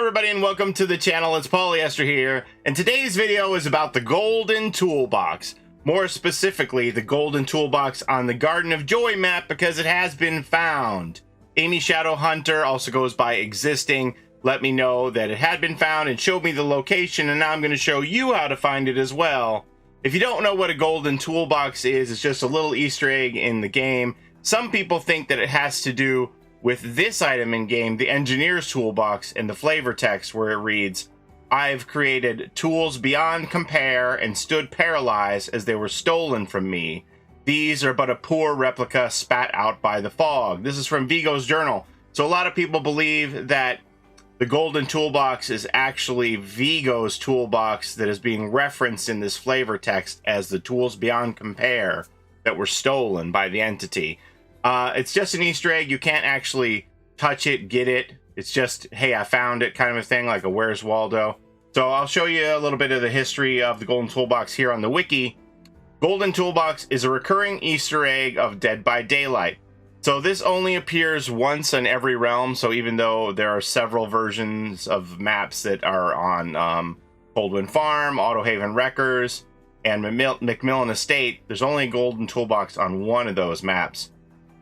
everybody, and welcome to the channel. It's Paulie Esther here, and today's video is about the Golden Toolbox. More specifically, the Golden Toolbox on the Garden of Joy map, because it has been found. Amy Shadow Hunter also goes by Existing, let me know that it had been found and showed me the location, and now I'm going to show you how to find it as well. If you don't know what a Golden Toolbox is, it's just a little Easter egg in the game. Some people think that it has to do with this item in game, the Engineer's Toolbox, and the flavor text where it reads, "I've created tools beyond compare and stood paralyzed as they were stolen from me. These are but a poor replica spat out by the fog." This is from Vigo's journal. So a lot of people believe that the Golden Toolbox is actually Vigo's toolbox that is being referenced in this flavor text as the tools beyond compare that were stolen by the entity. It's just an Easter egg. You can't actually touch it, get it. It's just, hey, I found it kind of a thing, like a Where's Waldo. So I'll show you a little bit of the history of the Golden Toolbox here on the wiki. Golden Toolbox is a recurring Easter egg of Dead by Daylight. So this only appears once in every realm. So even though there are several versions of maps that are on Coldwind Farm, Autohaven Wreckers, and Macmillan Estate, there's only a Golden Toolbox on one of those maps.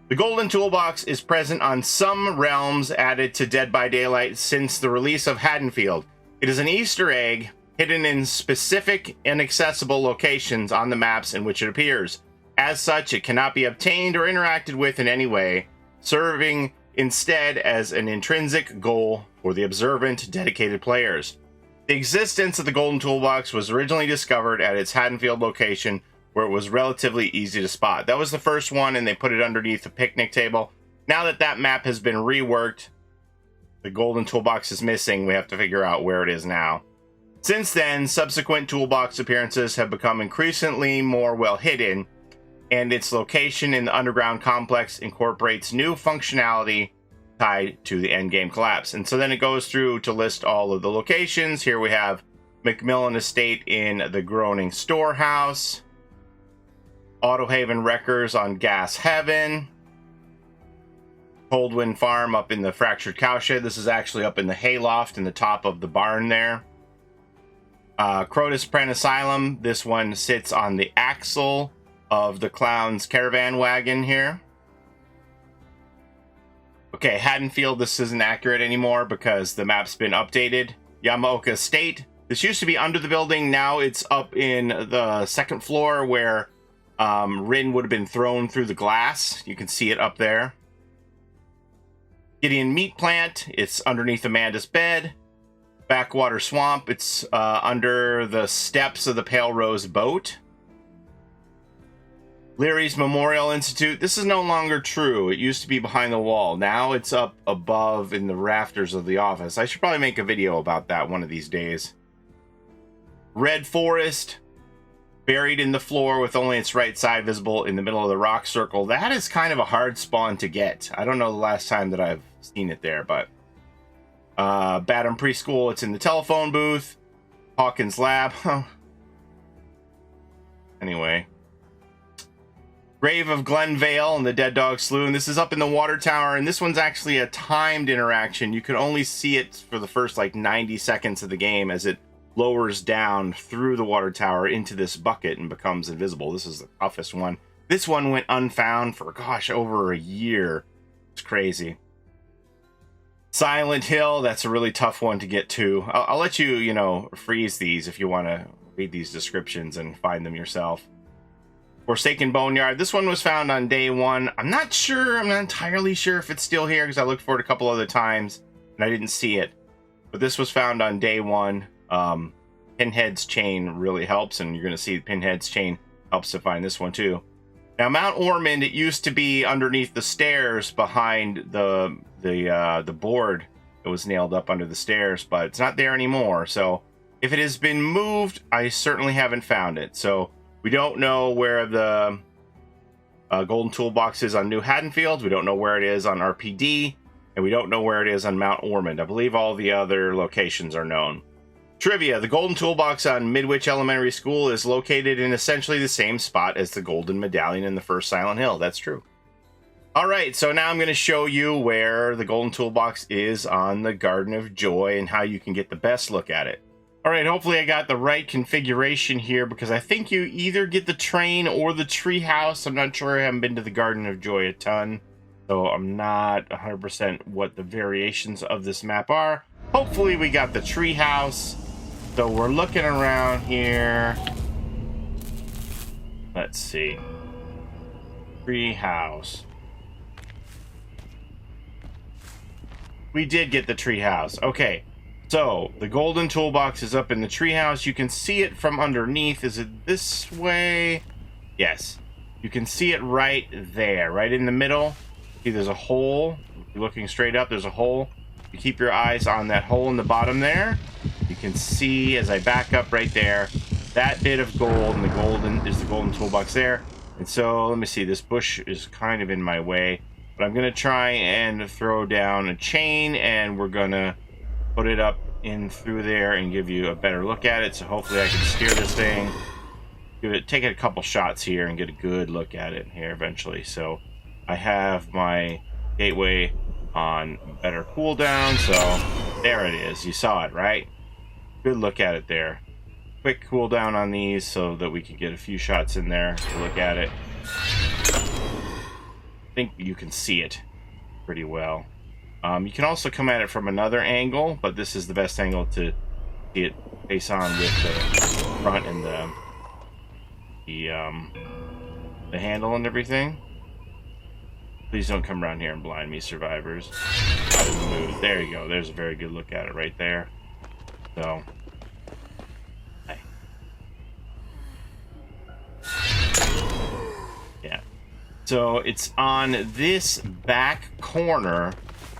The Golden Toolbox is present on some realms added to Dead by Daylight since the release of Haddonfield. It is an Easter egg hidden in specific inaccessible locations on the maps in which it appears. As such, it cannot be obtained or interacted with in any way, serving instead as an intrinsic goal for the observant, dedicated players. The existence of the Golden Toolbox was originally discovered at its Haddonfield location, where it was relatively easy to spot. That was the first one, and they put it underneath the picnic table. Now that that map has been reworked, the Golden Toolbox is missing. We have to figure out where it is now. Since then, subsequent toolbox appearances have become increasingly more well hidden, and its location in the underground complex incorporates new functionality tied to the endgame collapse. And so then it goes through to list all of the locations. Here we have Macmillan Estate in the Groaning Storehouse, Autohaven Wreckers on Gas Heaven, Coldwind Farm up in the Fractured Cowshed. This is actually up in the hayloft in the top of the barn there. Crotus Pren Asylum. This one sits on the axle of the Clown's caravan wagon here. Okay, Haddonfield, this isn't accurate anymore because the map's been updated. Yamaoka Estate. This used to be under the building. Now it's up in the second floor where Rin would have been thrown through the glass. You can see it up there. Gideon Meat Plant. It's underneath Amanda's bed. Backwater Swamp. It's under the steps of the Pale Rose boat. Leary's Memorial Institute. This is no longer true. It used to be behind the wall. Now it's up above in the rafters of the office. I should probably make a video about that one of these days. Red Forest. Buried in the floor with only its right side visible in the middle of the rock circle. That is kind of a hard spawn to get. I don't know the last time that I've seen it there, but Badham Preschool, it's in the telephone booth. Hawkins Lab. Anyway. Grave of Glenvale and the Dead Dog Slough. This is up in the water tower, and this one's actually a timed interaction. You can only see it for the first like 90 seconds of the game as it lowers down through the water tower into this bucket and becomes invisible. This is the toughest one. This one went unfound for, gosh, over a year. It's crazy. Silent Hill, that's a really tough one to get to. I'll let you, you know, freeze these if you want to read these descriptions and find them yourself. Forsaken Boneyard. This one was found on day one. I'm not entirely sure if it's still here because I looked for it a couple other times and I didn't see it. But this was found on day one. Pinhead's Chain really helps, and you're going to see Pinhead's Chain helps to find this one too. Now, Mount Ormond, it used to be underneath the stairs behind the board that was nailed up under the stairs, but it's not there anymore. So if it has been moved, I certainly haven't found it. So we don't know where the Golden Toolbox is on New Haddonfield. We don't know where it is on RPD, and we don't know where it is on Mount Ormond. I believe all the other locations are known. Trivia: the Golden Toolbox on Midwich Elementary School is located in essentially the same spot as the Golden Medallion in the first Silent Hill. That's true. All right, so now I'm going to show you where the golden toolbox is on the Garden of Joy and how you can get the best look at it. All right, hopefully I got the right configuration here because I think you either get the train or the treehouse. I'm not sure. I haven't been to the Garden of Joy a ton, so I'm not 100% what the variations of this map are. Hopefully we got the treehouse. So we're looking around here. Let's see. Treehouse. We did get the treehouse. Okay, so the golden toolbox is up in the treehouse. You can see it from underneath. Is it this way? Yes. You can see it right there, right in the middle. See, there's a hole. If you're looking straight up, there's a hole. You keep your eyes on that hole in the bottom there. You can see as I back up right there, that bit of gold, and the golden toolbox there. And so let me see. This bush is kind of in my way. But I'm going to try and throw down a chain, and we're going to put it up in through there and give you a better look at it. So hopefully I can steer this thing. Take it a couple shots here and get a good look at it here eventually. So I have my gateway on better cooldown. So there it is. You saw it, right? Good look at it there. Quick cooldown on these so that we can get a few shots in there to look at it. I think you can see it pretty well. You can also come at it from another angle, but this is the best angle to see it face on with the front and the handle and everything. Please don't come around here and blind me, survivors. I didn't move. There you go. There's a very good look at it right there. So, yeah. So it's on this back corner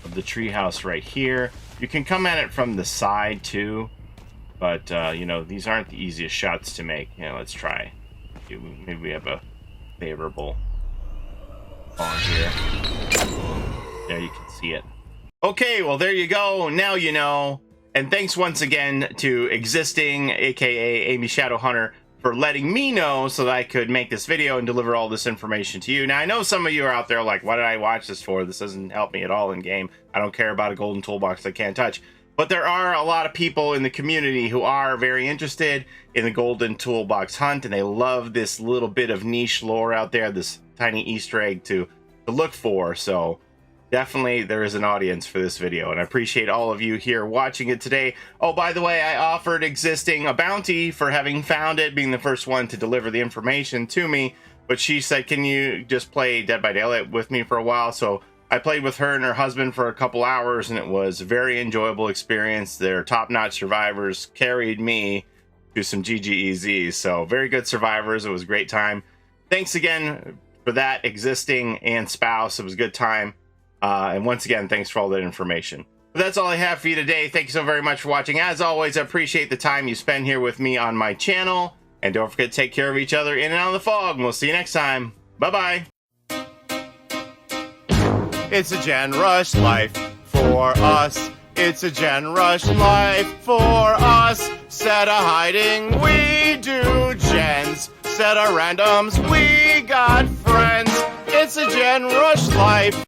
of the treehouse right here. You can come at it from the side too, but you know, these aren't the easiest shots to make. Yeah, let's try. Maybe we have a favorable on here. There, you can see it. Okay, well there you go. Now you know. And thanks once again to Existing, aka Amy Shadowhunter, for letting me know so that I could make this video and deliver all this information to you. Now, I know some of you are out there like, what did I watch this for? This doesn't help me at all in game. I don't care about a golden toolbox I can't touch. But there are a lot of people in the community who are very interested in the golden toolbox hunt, and they love this little bit of niche lore out there, this tiny Easter egg to look for. So definitely there is an audience for this video, and I appreciate all of you here watching it today. Oh, by the way, I offered Existing a bounty for having found it, being the first one to deliver the information to me, but she said, can you just play Dead by Daylight with me for a while? So I played with her and her husband for a couple hours, and it was a very enjoyable experience. Their top-notch survivors carried me to some GGEZs, so very good survivors. It was a great time. Thanks again for that, Existing and Spouse. It was a good time. And once again, thanks for all that information. But that's all I have for you today. Thank you so very much for watching. As always, I appreciate the time you spend here with me on my channel. And don't forget to take care of each other in and out of the fog. And we'll see you next time. Bye-bye. It's a Gen Rush life for us. It's a Gen Rush life for us. Set a hiding, we do gens. Set a randoms, we got friends. It's a Gen Rush life.